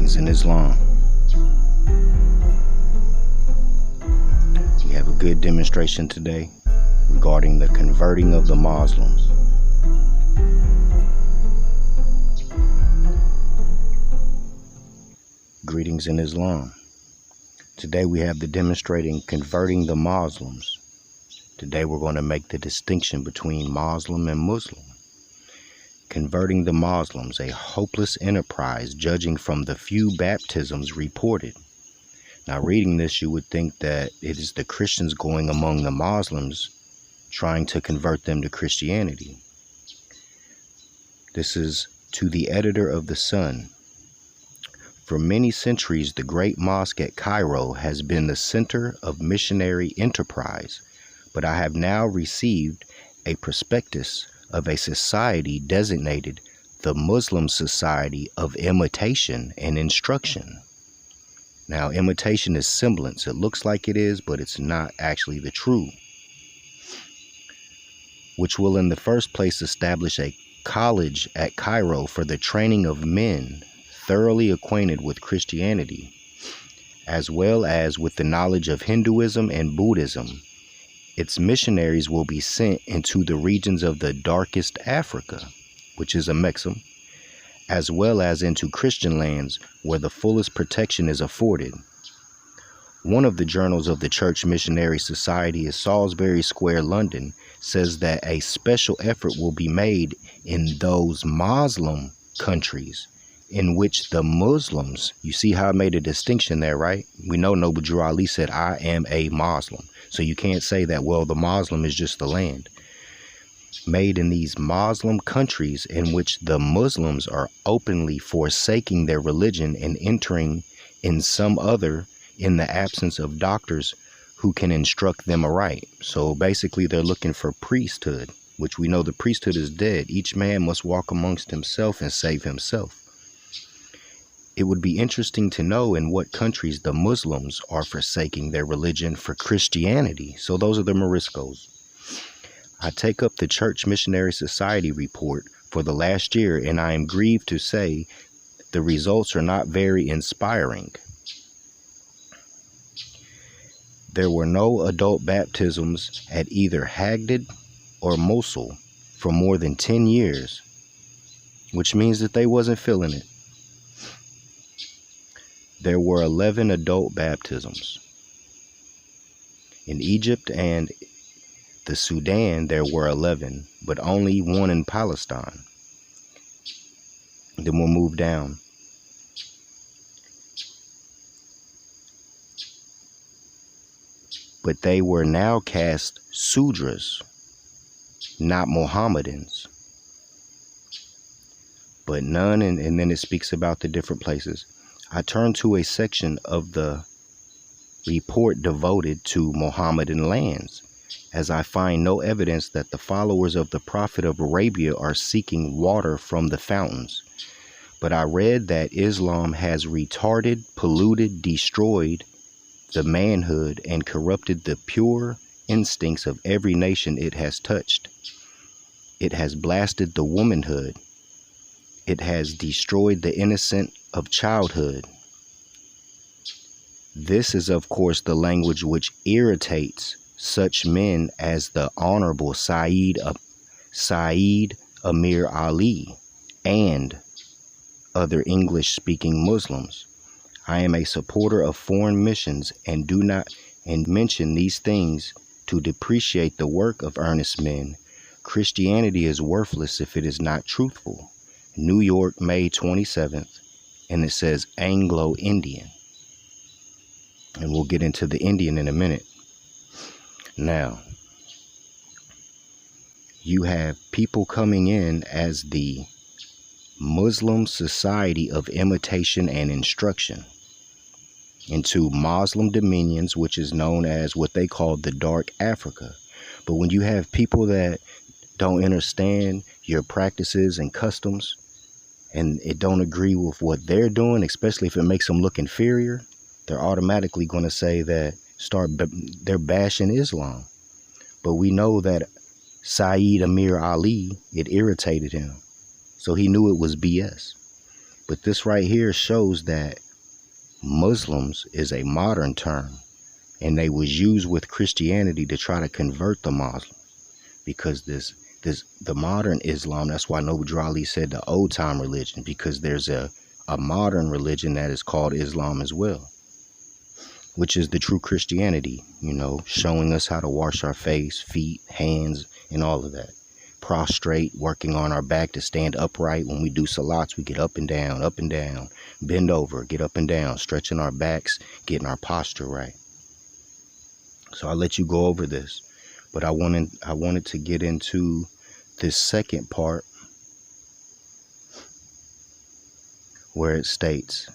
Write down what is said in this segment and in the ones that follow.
Greetings in Islam. We have a good demonstration today regarding the converting of the Muslims. Greetings in Islam. Today we have the demonstrating converting the Muslims. Today we're going to make the distinction between Muslim and Muslim. Converting the Muslims, a hopeless enterprise judging from the few baptisms reported. Now reading this, you would think that it is the Christians going among the Muslims trying to convert them to Christianity. This is to the editor of the Sun. For many centuries, the great mosque at Cairo has been the center of missionary enterprise, but I have now received a prospectus of a society designated the Muslim Society of Imitation and Instruction. Now, imitation is semblance. It looks like it is, but it's not actually the true. Which will in the first place establish a college at Cairo for the training of men thoroughly acquainted with Christianity, as well as with the knowledge of Hinduism and Buddhism. Its missionaries will be sent into the regions of the darkest Africa, which is Amexem, as well as into Christian lands where the fullest protection is afforded. One of the journals of the Church Missionary Society in Salisbury Square, London, says that a special effort will be made in those Muslim countries in which the Muslims, you see how I made a distinction there, right? We know Noble Drew Ali said, I am a Muslim. So you can't say that, well, the Muslim is just the land. Made in these Muslim countries in which the Muslims are openly forsaking their religion and entering in some other in the absence of doctors who can instruct them aright. So basically they're looking for priesthood, which we know the priesthood is dead. Each man must walk amongst himself and save himself. It would be interesting to know in what countries the Muslims are forsaking their religion for Christianity. So those are the Moriscos. I take up the Church Missionary Society report for the last year, and I am grieved to say the results are not very inspiring. There were no adult baptisms at either Hagdad or Mosul for more than 10 years, which means that they wasn't feeling it. There were 11 adult baptisms. In Egypt and the Sudan, there were 11, but only one in Palestine. Then we'll move down. But they were now cast Sudras, not Mohammedans. But none, and then it speaks about the different places. I turn to a section of the report devoted to Mohammedan lands, as I find no evidence that the followers of the Prophet of Arabia are seeking water from the fountains. But I read that Islam has retarded, polluted, destroyed the manhood, and corrupted the pure instincts of every nation it has touched. It has blasted the womanhood. It has destroyed the innocent of childhood. This is, of course, the language which irritates such men as the Honorable Saeed Amir Ali and other English-speaking Muslims. I am a supporter of foreign missions and do not mention these things to depreciate the work of earnest men. Christianity is worthless if it is not truthful. New York, May 27th. And it says Anglo-Indian. And we'll get into the Indian in a minute. Now, you have people coming in as the Muslim Society of Imitation and Instruction into Muslim dominions, which is known as what they call the Dark Africa. But when you have people that don't understand your practices and customs, and it don't agree with what they're doing, especially if it makes them look inferior, they're automatically going to say that they're bashing Islam. But we know that Saeed Amir Ali, it irritated him. So he knew it was BS. But this right here shows that Muslims is a modern term, and they was used with Christianity to try to convert the Muslims, because the modern Islam, that's why Noble Ali said the old time religion, because there's a modern religion that is called Islam as well, which is the true Christianity, you know, showing us how to wash our face, feet, hands, and all of that. Prostrate, working on our back to stand upright. When we do salats, we get up and down, bend over, get up and down, stretching our backs, getting our posture right. So I'll let you go over this, but I wanted to get into this second part where it states,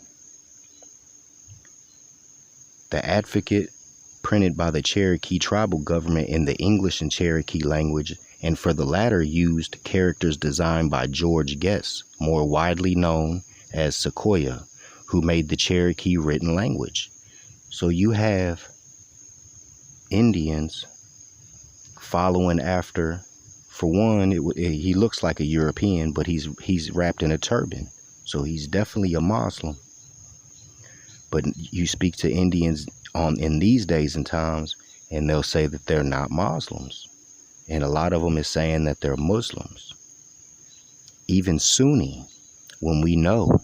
the advocate, printed by the Cherokee tribal government in the English and Cherokee language, and for the latter used characters designed by George Guest, more widely known as Sequoia, who made the Cherokee written language. So you have Indians following after, for one, he looks like a European, but he's wrapped in a turban, so he's definitely a Muslim. But you speak to Indians in these days and times, and they'll say that they're not Muslims. And a lot of them is saying that they're Muslims. Even Sunni, when we know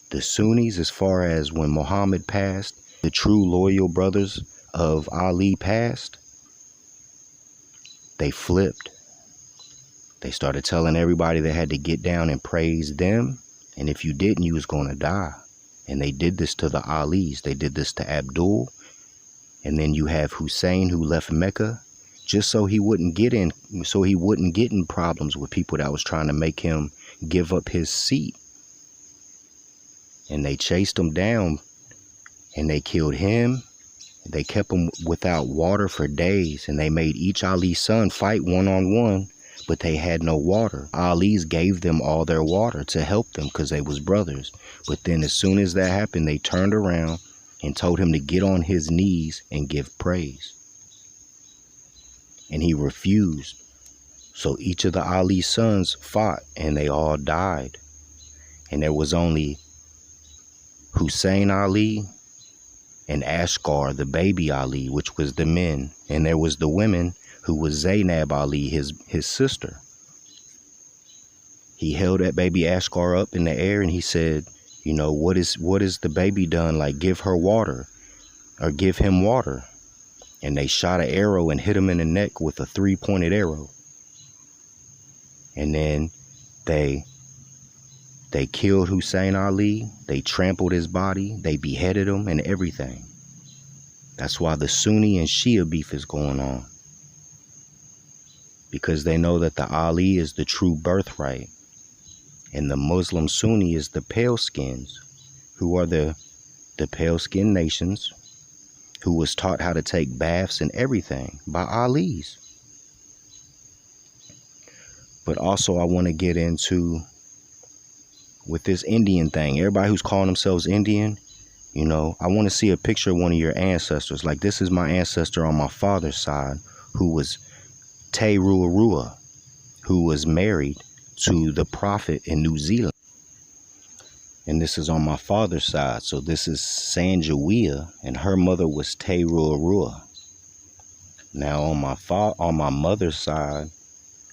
the Sunnis, as far as when Muhammad passed, the true loyal brothers of Ali passed, they flipped. They started telling everybody they had to get down and praise them. And if you didn't, you was going to die. And they did this to the Alis. They did this to Abdul. And then you have Hussein, who left Mecca just so he wouldn't get in problems with people that was trying to make him give up his seat. And they chased him down and they killed him. They kept him without water for days, and they made each Ali's son fight one-on-one, but they had no water. Ali's gave them all their water to help them because they was brothers. But then as soon as that happened, they turned around and told him to get on his knees and give praise. And he refused. So each of the Ali's sons fought, and they all died. And there was only Hussein Ali and Astor, the baby Ali, which was the men. And there was the women, who was Zaynab Ali, his sister. He held that baby Astor up in the air and he said, you know, what is the baby done? Like, give her water, or give him water. And they shot an arrow and hit him in the neck with a 3-pointed arrow. And then they killed Hussein Ali. They trampled his body. They beheaded him and everything. That's why the Sunni and Shia beef is going on. Because they know that the Ali is the true birthright. And the Muslim Sunni is the pale skins, who are the pale skin nations, who was taught how to take baths and everything by Ali's. But also I want to get into, with this Indian thing, everybody who's calling themselves Indian, you know, I want to see a picture of one of your ancestors. Like, this is my ancestor on my father's side, who was Teruarua, who was married to the prophet in New Zealand. And this is on my father's side. So this is Sanjawea, and her mother was Teruarua. Now on my mother's side,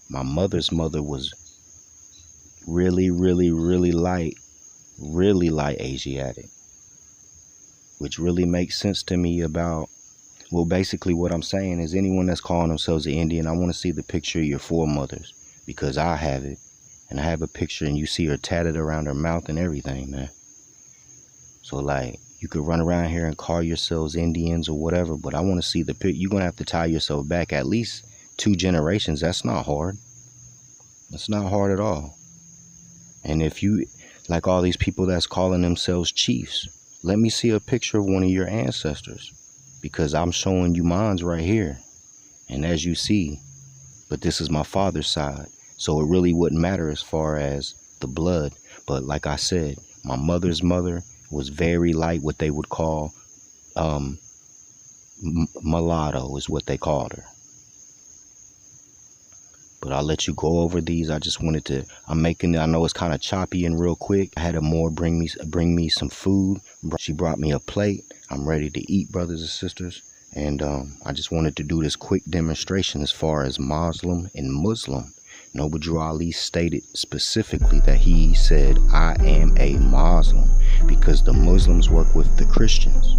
my mother's mother was really light Asiatic, which really makes sense to me about, well, basically what I'm saying is, anyone that's calling themselves an Indian, I want to see the picture of your foremothers, because I have it. And I have a picture, and you see her tatted around her mouth and everything, man. So, like, you could run around here and call yourselves Indians or whatever, but I want to see the picture. You're going to have to tie yourself back at least 2 generations. That's not hard. That's not hard at all. And if you, like all these people that's calling themselves chiefs, let me see a picture of one of your ancestors, because I'm showing you mine's right here. And as you see, but this is my father's side. So it really wouldn't matter as far as the blood. But like I said, my mother's mother was very light, what they would call mulatto is what they called her. But I'll let you go over these. I just wanted to, I know it's kind of choppy and real quick. I had Amor bring me some food. She brought me a plate. I'm ready to eat, brothers and sisters. And I just wanted to do this quick demonstration as far as Moslem and Muslim. Noble Drew Ali stated specifically that he said, I am a Muslim, because the Muslims work with the Christians.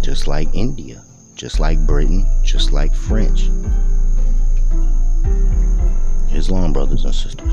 Just like India, just like Britain, just like French. Islam, brothers and sisters.